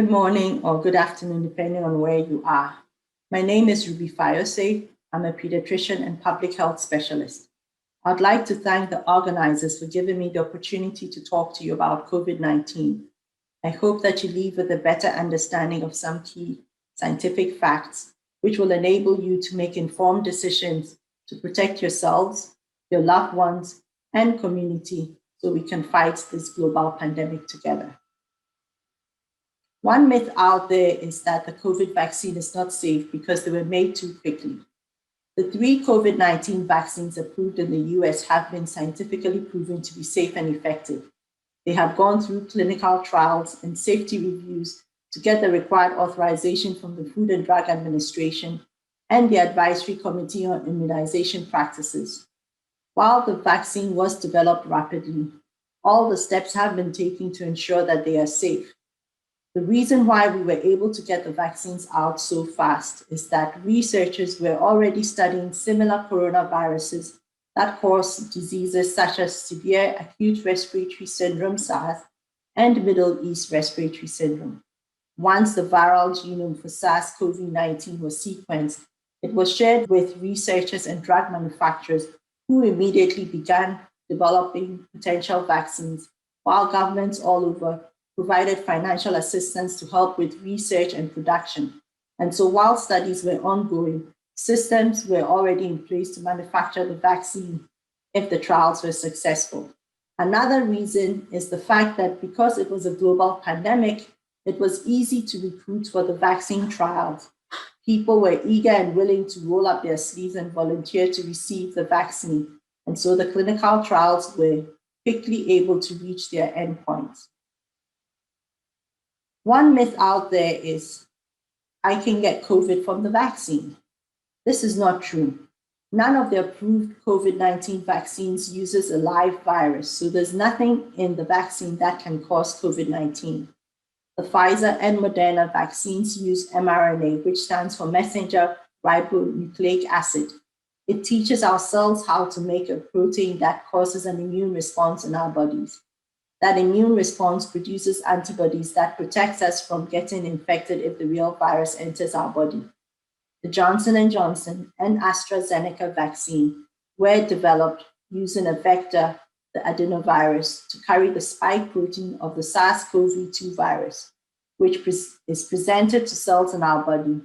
Good morning or good afternoon, depending on where you are. My name is Fayorsey. I'm a pediatrician and public health specialist. I'd like to thank the organizers for giving me the opportunity to talk to you about COVID-19. I hope that you leave with a better understanding of some key scientific facts, which will enable you to make informed decisions to protect yourselves, your loved ones, and community so we can fight this global pandemic together. One myth out there is that the COVID vaccine is not safe because they were made too quickly. The 3 COVID-19 vaccines approved in the US have been scientifically proven to be safe and effective. They have gone through clinical trials and safety reviews to get the required authorization from the Food and Drug Administration and the Advisory Committee on Immunization Practices. While the vaccine was developed rapidly, all the steps have been taken to ensure that they are safe. The reason why we were able to get the vaccines out so fast is that researchers were already studying similar coronaviruses that cause diseases such as severe acute respiratory syndrome, SARS, and Middle East respiratory syndrome. Once the viral genome for SARS-CoV-19 was sequenced, it was shared with researchers and drug manufacturers who immediately began developing potential vaccines, while governments all over provided financial assistance to help with research and production. And so while studies were ongoing, systems were already in place to manufacture the vaccine if the trials were successful. Another reason is the fact that because it was a global pandemic, it was easy to recruit for the vaccine trials. People were eager and willing to roll up their sleeves and volunteer to receive the vaccine. And so the clinical trials were quickly able to reach their endpoints. One myth out there is, I can get COVID from the vaccine. This is not true. None of the approved COVID-19 vaccines uses a live virus, so there's nothing in the vaccine that can cause COVID-19. The Pfizer and Moderna vaccines use mRNA, which stands for messenger ribonucleic acid. It teaches our cells how to make a protein that causes an immune response in our bodies. That immune response produces antibodies that protects us from getting infected if the real virus enters our body. The Johnson & Johnson and AstraZeneca vaccine were developed using a vector, the adenovirus, to carry the spike protein of the SARS-CoV-2 virus, which is presented to cells in our body,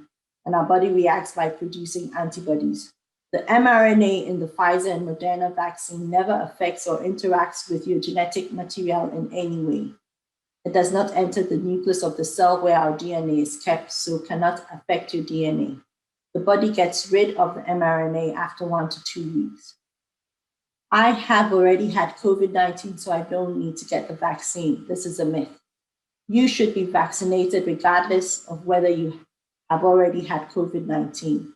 and our body reacts by producing antibodies. The mRNA in the Pfizer and Moderna vaccine never affects or interacts with your genetic material in any way. It does not enter the nucleus of the cell where our DNA is kept, so cannot affect your DNA. The body gets rid of the mRNA after 1 to 2 weeks. I have already had COVID-19, so I don't need to get the vaccine. This is a myth. You should be vaccinated regardless of whether you have already had COVID-19.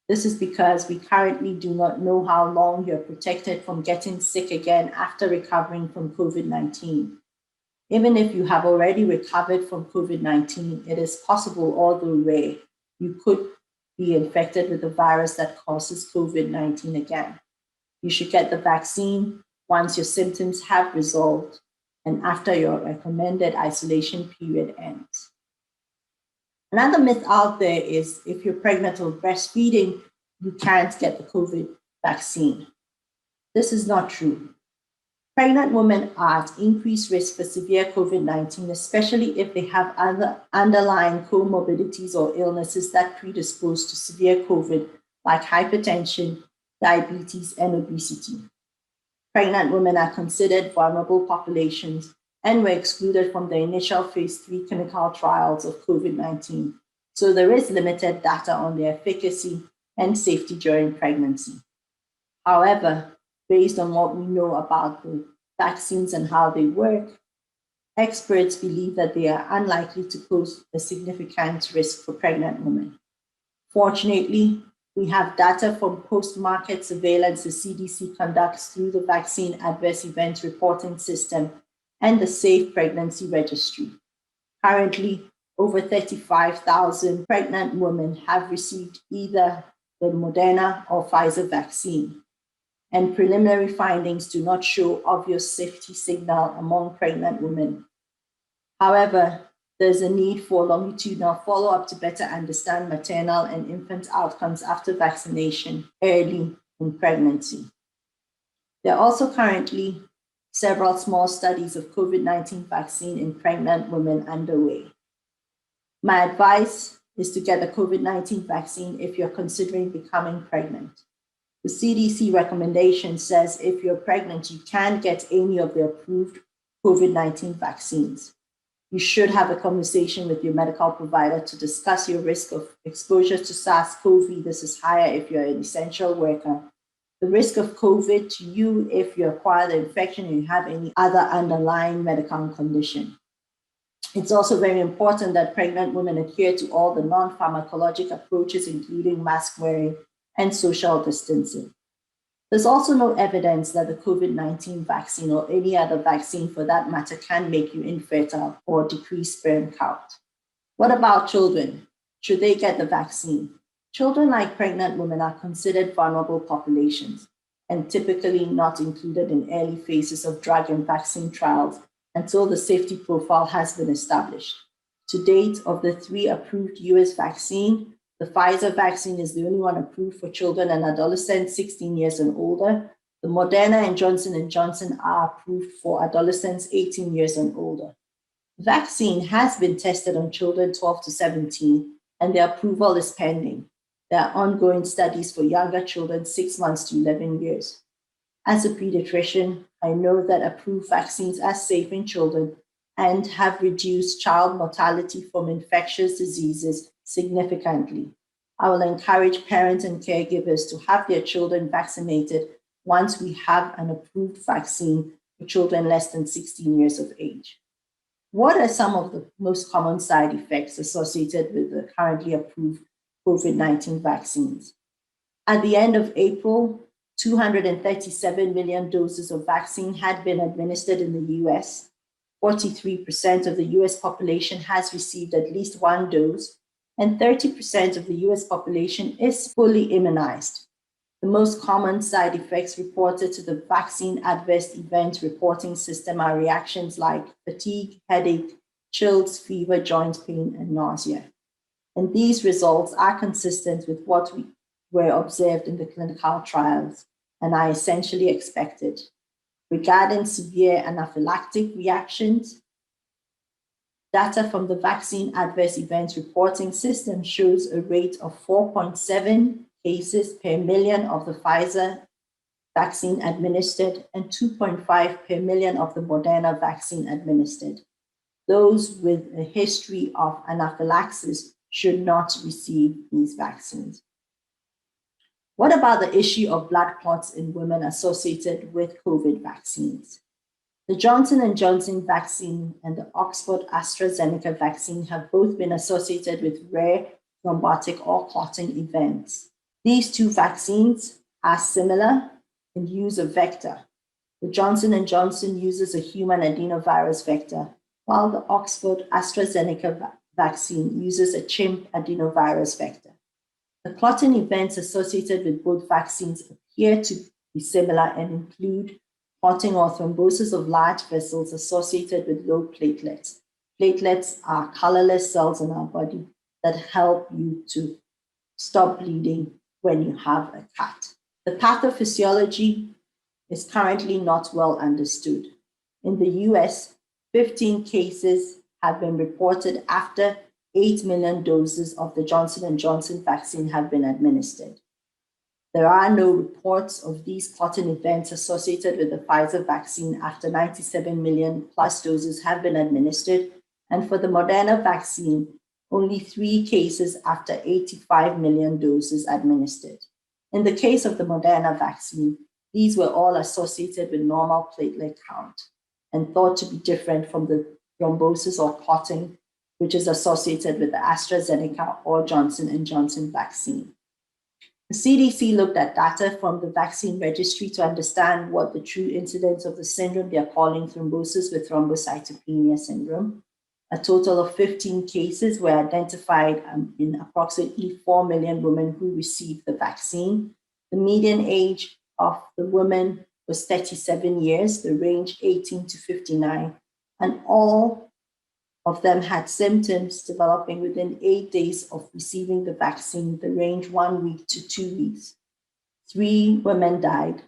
This is because we currently do not know how long you're protected from getting sick again after recovering from COVID-19. Even if you have already recovered from COVID-19, it is possible, although rare, you could be infected with the virus that causes COVID-19 again. You should get the vaccine once your symptoms have resolved and after your recommended isolation period ends. Another myth out there is if you're pregnant or breastfeeding, you can't get the COVID vaccine. This is not true. Pregnant women are at increased risk for severe COVID-19, especially if they have other underlying comorbidities or illnesses that predispose to severe COVID, like hypertension, diabetes, and obesity. Pregnant women are considered vulnerable populations and were excluded from the initial phase 3 clinical trials of COVID-19. So there is limited data on their efficacy and safety during pregnancy. However, based on what we know about the vaccines and how they work, experts believe that they are unlikely to pose a significant risk for pregnant women. Fortunately, we have data from post-market surveillance the CDC conducts through the Vaccine Adverse Event Reporting System and the Safe Pregnancy Registry. Currently, over 35,000 pregnant women have received either the Moderna or Pfizer vaccine, and preliminary findings do not show obvious safety signal among pregnant women. However, there's a need for longitudinal follow-up to better understand maternal and infant outcomes after vaccination early in pregnancy. There are also currently several small studies of COVID-19 vaccine in pregnant women underway. My advice is to get the COVID-19 vaccine if you're considering becoming pregnant. The CDC recommendation says if you're pregnant, you can get any of the approved COVID-19 vaccines. You should have a conversation with your medical provider to discuss your risk of exposure to SARS-CoV. This is higher if you're an essential worker. The risk of COVID to you if you acquire the infection and you have any other underlying medical condition. It's also very important that pregnant women adhere to all the non-pharmacologic approaches, including mask wearing and social distancing. There's also no evidence that the COVID-19 vaccine or any other vaccine for that matter can make you infertile or decrease sperm count. What about children? Should they get the vaccine? Children, like pregnant women, are considered vulnerable populations and typically not included in early phases of drug and vaccine trials until the safety profile has been established. To date, of the 3 approved US vaccines, the Pfizer vaccine is the only one approved for children and adolescents 16 years and older. The Moderna and Johnson & Johnson are approved for adolescents 18 years and older. The vaccine has been tested on children 12 to 17, and the approval is pending. There are ongoing studies for younger children 6 months to 11 years. As a pediatrician, I know that approved vaccines are safe in children and have reduced child mortality from infectious diseases significantly. I will encourage parents and caregivers to have their children vaccinated once we have an approved vaccine for children less than 16 years of age. What are some of the most common side effects associated with the currently approved COVID-19 vaccines? At the end of April, 237 million doses of vaccine had been administered in the US. 43% of the US population has received at least 1 dose, and 30% of the US population is fully immunized. The most common side effects reported to the vaccine adverse event reporting system are reactions like fatigue, headache, chills, fever, joint pain, and nausea. And these results are consistent with what were observed in the clinical trials and are essentially expected. Regarding severe anaphylactic reactions, data from the vaccine adverse events reporting system shows a rate of 4.7 cases per million of the Pfizer vaccine administered and 2.5 per million of the Moderna vaccine administered. Those with a history of anaphylaxis should not receive these vaccines. What about the issue of blood clots in women associated with COVID vaccines? The Johnson & Johnson vaccine and the Oxford AstraZeneca vaccine have both been associated with rare thrombotic or clotting events. These 2 vaccines are similar and use a vector. The Johnson & Johnson uses a human adenovirus vector, while the Oxford AstraZeneca vaccine uses a chimp adenovirus vector. The clotting events associated with both vaccines appear to be similar and include clotting or thrombosis of large vessels associated with low platelets. Platelets are colorless cells in our body that help you to stop bleeding when you have a cut. The pathophysiology is currently not well understood. In the US, 15 cases have been reported after 8 million doses of the Johnson & Johnson vaccine have been administered. There are no reports of these clotting events associated with the Pfizer vaccine after 97 million plus doses have been administered, and for the Moderna vaccine, only 3 cases after 85 million doses administered. In the case of the Moderna vaccine, these were all associated with normal platelet count and thought to be different from the thrombosis or clotting, which is associated with the AstraZeneca or Johnson & Johnson vaccine. The CDC looked at data from the vaccine registry to understand what the true incidence of the syndrome they are calling thrombosis with thrombocytopenia syndrome. A total of 15 cases were identified in approximately 4 million women who received the vaccine. The median age of the women was 37 years, the range 18 to 59, and all of them had symptoms developing within 8 days of receiving the vaccine, the range 1 week to 2 weeks. 3 women died.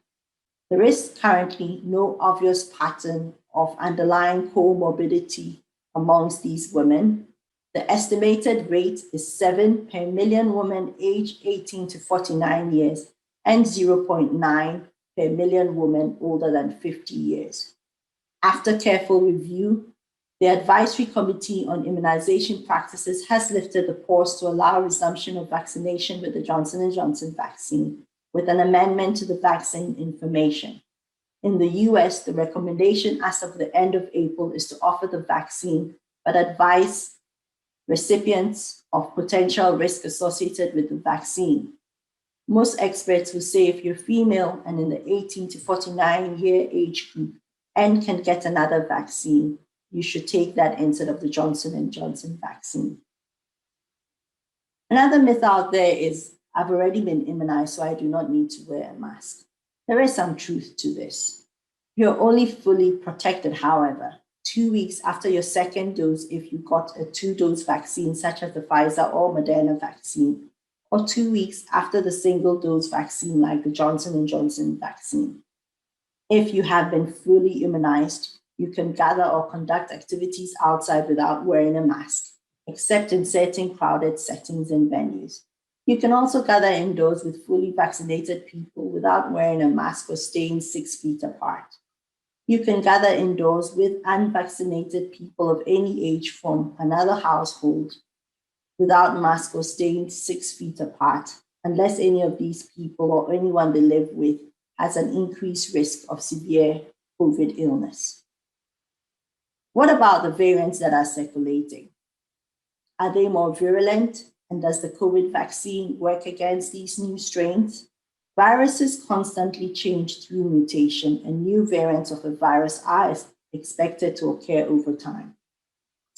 There is currently no obvious pattern of underlying comorbidity amongst these women. The estimated rate is 7 per million women aged 18 to 49 years and 0.9 per million women older than 50 years. After careful review, the Advisory Committee on Immunization Practices has lifted the pause to allow resumption of vaccination with the Johnson & Johnson vaccine, with an amendment to the vaccine information. In the US, the recommendation as of the end of April is to offer the vaccine, but advise recipients of potential risk associated with the vaccine. Most experts will say if you're female and in the 18 to 49 year age group and can get another vaccine, you should take that instead of the Johnson & Johnson vaccine. Another myth out there is, I've already been immunized, so I do not need to wear a mask. There is some truth to this. You're only fully protected, however, 2 weeks after your second dose if you got a 2-dose vaccine, such as the Pfizer or Moderna vaccine, or 2 weeks after the single-dose vaccine like the Johnson & Johnson vaccine. If you have been fully immunized, you can gather or conduct activities outside without wearing a mask, except in certain crowded settings and venues. You can also gather indoors with fully vaccinated people without wearing a mask or staying 6 feet apart. You can gather indoors with unvaccinated people of any age from another household without mask or staying 6 feet apart, unless any of these people or anyone they live with has an increased risk of severe COVID illness. What about the variants that are circulating? Are they more virulent? And does the COVID vaccine work against these new strains? Viruses constantly change through mutation, and new variants of a virus are expected to occur over time.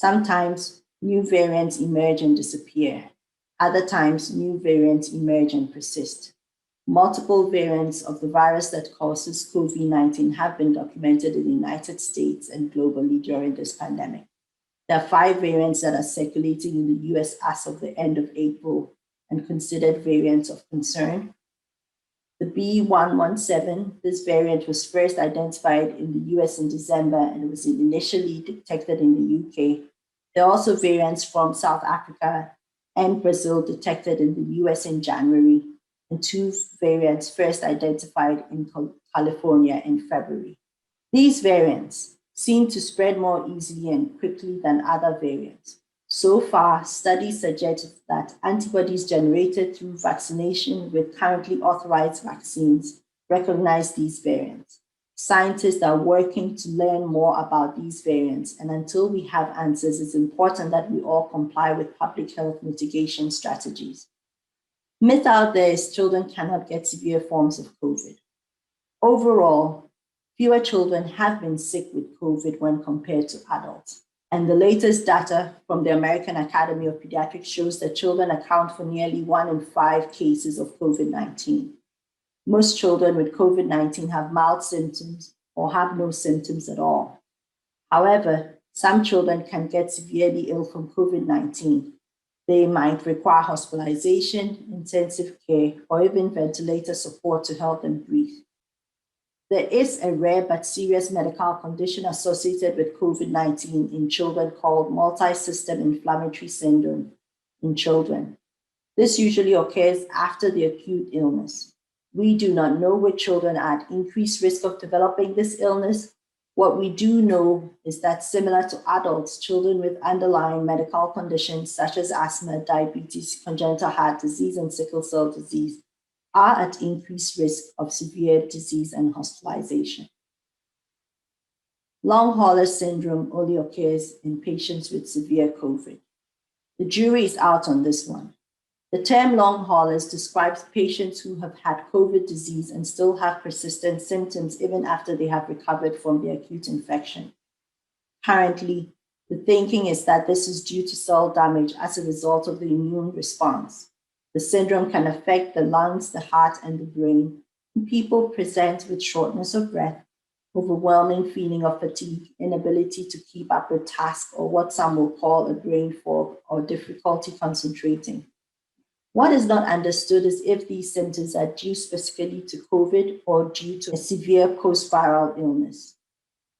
Sometimes new variants emerge and disappear. Other times, new variants emerge and persist. Multiple variants of the virus that causes COVID-19 have been documented in the United States and globally during this pandemic. There are 5 variants that are circulating in the US as of the end of April and considered variants of concern. The B.1.1.7, this variant was first identified in the US in December and was initially detected in the UK. There are also variants from South Africa and Brazil detected in the US in January, and 2 variants first identified in California in February. These variants seem to spread more easily and quickly than other variants. So far, studies suggest that antibodies generated through vaccination with currently authorized vaccines recognize these variants. Scientists are working to learn more about these variants, and until we have answers, it's important that we all comply with public health mitigation strategies. Myth out there is children cannot get severe forms of COVID. Overall, fewer children have been sick with COVID when compared to adults. And the latest data from the American Academy of Pediatrics shows that children account for nearly 1 in 5 cases of COVID-19. Most children with COVID-19 have mild symptoms or have no symptoms at all. However, some children can get severely ill from COVID-19. They might require hospitalization, intensive care, or even ventilator support to help them breathe. There is a rare but serious medical condition associated with COVID-19 in children called multi-system inflammatory syndrome in children. This usually occurs after the acute illness. We do not know which children are at increased risk of developing this illness. What we do know is that similar to adults, children with underlying medical conditions such as asthma, diabetes, congenital heart disease, and sickle cell disease are at increased risk of severe disease and hospitalization. Long hauler syndrome only occurs in patients with severe COVID. The jury is out on this one. The term long haulers describes patients who have had COVID disease and still have persistent symptoms even after they have recovered from the acute infection. Currently, the thinking is that this is due to cell damage as a result of the immune response. The syndrome can affect the lungs, the heart, and the brain. People present with shortness of breath, overwhelming feeling of fatigue, inability to keep up with tasks, or what some will call a brain fog or difficulty concentrating. What is not understood is if these symptoms are due specifically to COVID or due to a severe post-viral illness.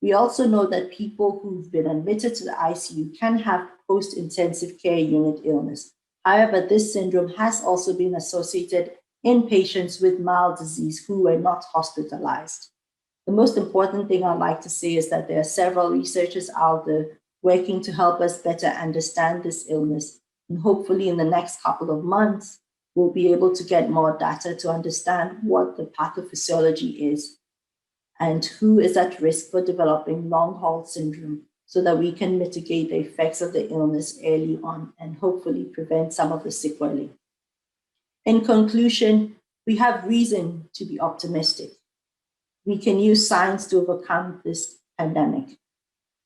We also know that people who've been admitted to the ICU can have post-intensive care unit illness. However, this syndrome has also been associated in patients with mild disease who were not hospitalized. The most important thing I'd like to say is that there are several researchers out there working to help us better understand this illness. And hopefully in the next couple of months, we'll be able to get more data to understand what the pathophysiology is and who is at risk for developing long-haul syndrome so that we can mitigate the effects of the illness early on and hopefully prevent some of the sequelae. In conclusion, we have reason to be optimistic. We can use science to overcome this pandemic.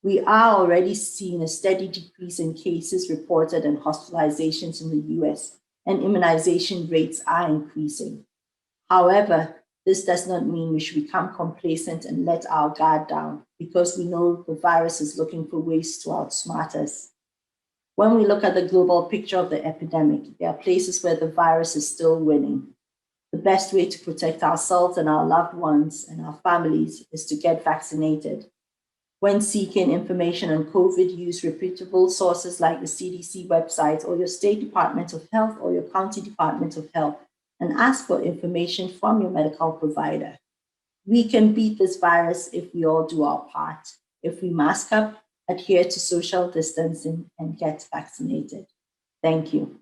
We are already seeing a steady decrease in cases reported and hospitalizations in the US, and immunization rates are increasing. However, this does not mean we should become complacent and let our guard down because we know the virus is looking for ways to outsmart us. When we look at the global picture of the epidemic, there are places where the virus is still winning. The best way to protect ourselves and our loved ones and our families is to get vaccinated. When seeking information on COVID, use reputable sources like the CDC website or your state department of health or your county department of health, and ask for information from your medical provider. We can beat this virus if we all do our part. If we mask up, adhere to social distancing, and get vaccinated. Thank you.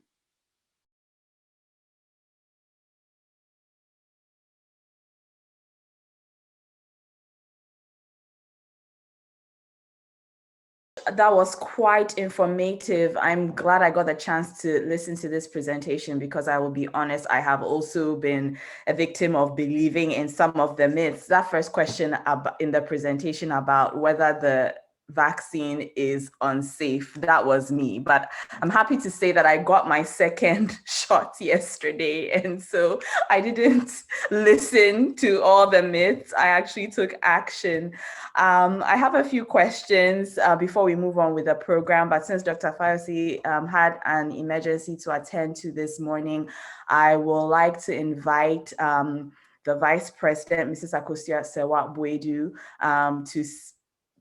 That was quite informative. I'm glad I got the chance to listen to this presentation because I will be honest, I have also been a victim of believing in some of the myths. That first question in the presentation about whether the vaccine is unsafe, that was me. But I'm happy to say that I got my second shot yesterday. And so I didn't listen to all the myths. I actually took action. I have a few questions before we move on with the program, but since Dr. Fayorsey had an emergency to attend to this morning, I would like to invite the Vice President, Mrs. Akosua Serwah-Boadu,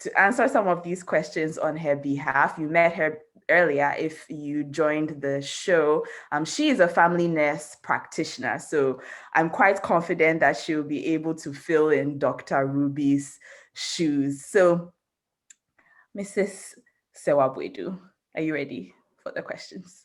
to answer some of these questions on her behalf. You met her earlier if you joined the show. She is a family nurse practitioner, so I'm quite confident that she'll be able to fill in Dr. Ruby's shoes. So, Mrs. Serwah-Boadu, are you ready for the questions?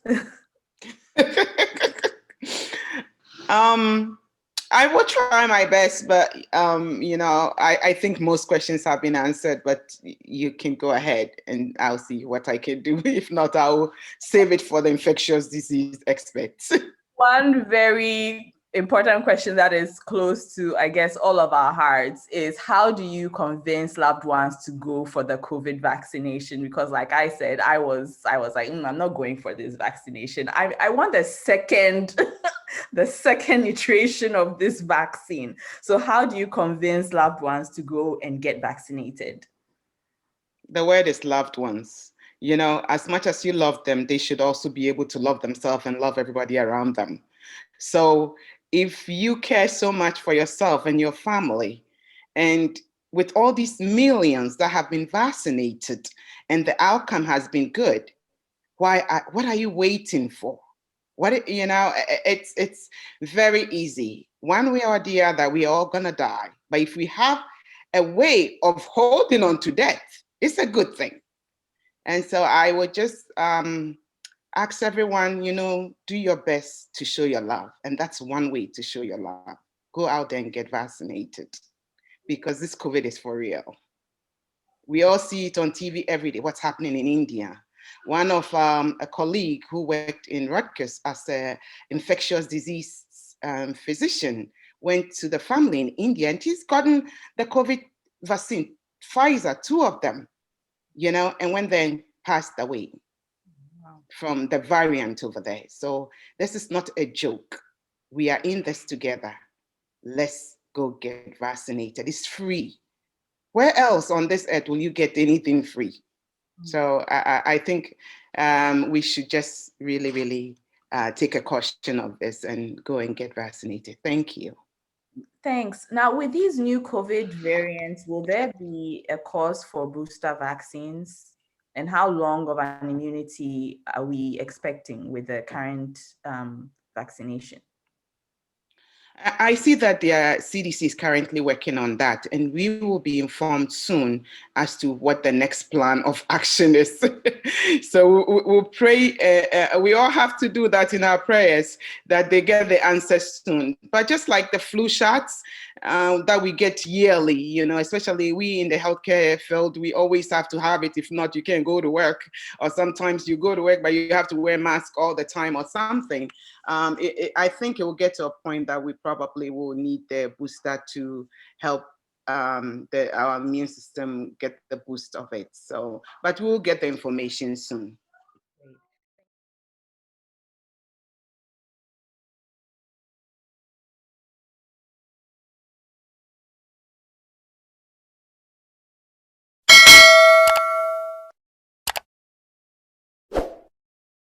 I will try my best, but I think most questions have been answered, but you can go ahead and I'll see what I can do. If not, I'll save it for the infectious disease experts. One very important question that is close to, I guess, all of our hearts is how do you convince loved ones to go for the COVID vaccination? Because like I said, I was like, I'm not going for this vaccination. I want the second the second iteration of this vaccine. So how do you convince loved ones to go and get vaccinated? The word is loved ones. As much as you love them, they should also be able to love themselves and love everybody around them. So if you care so much for yourself and your family, and with all these millions that have been vaccinated and the outcome has been good, what are you waiting for? It's very easy. One way or the other, we're all gonna die. But if we have a way of holding on to death, it's a good thing. And so I would just ask everyone, do your best to show your love. And that's one way to show your love. Go out there and get vaccinated because this COVID is for real. We all see it on TV every day, what's happening in India. One of a colleague who worked in Rutgers as an infectious disease physician went to the family in India and he's gotten the COVID vaccine, Pfizer, 2 of them, and when then passed away from the variant over there. So this is not a joke. We are in this together. Let's go get vaccinated. It's free. where else on this earth will you get anything free? So I think we should just really, really take a caution of this and go and get vaccinated. Thank you. Thanks. Now, with these new COVID variants, will there be a cause for booster vaccines? And how long of an immunity are we expecting with the current vaccination? I see that the CDC is currently working on that, and we will be informed soon as to what the next plan of action is. So we'll pray. We all have to do that in our prayers, that they get the answers soon. But just like the flu shots that we get yearly, you know, especially we in the healthcare field, we always have to have it. If not, you can't go to work, or sometimes you go to work, but you have to wear a mask all the time or something. I think it will get to a point that we probably will need the booster to help our immune system get the boost of it. So, but we'll get the information soon.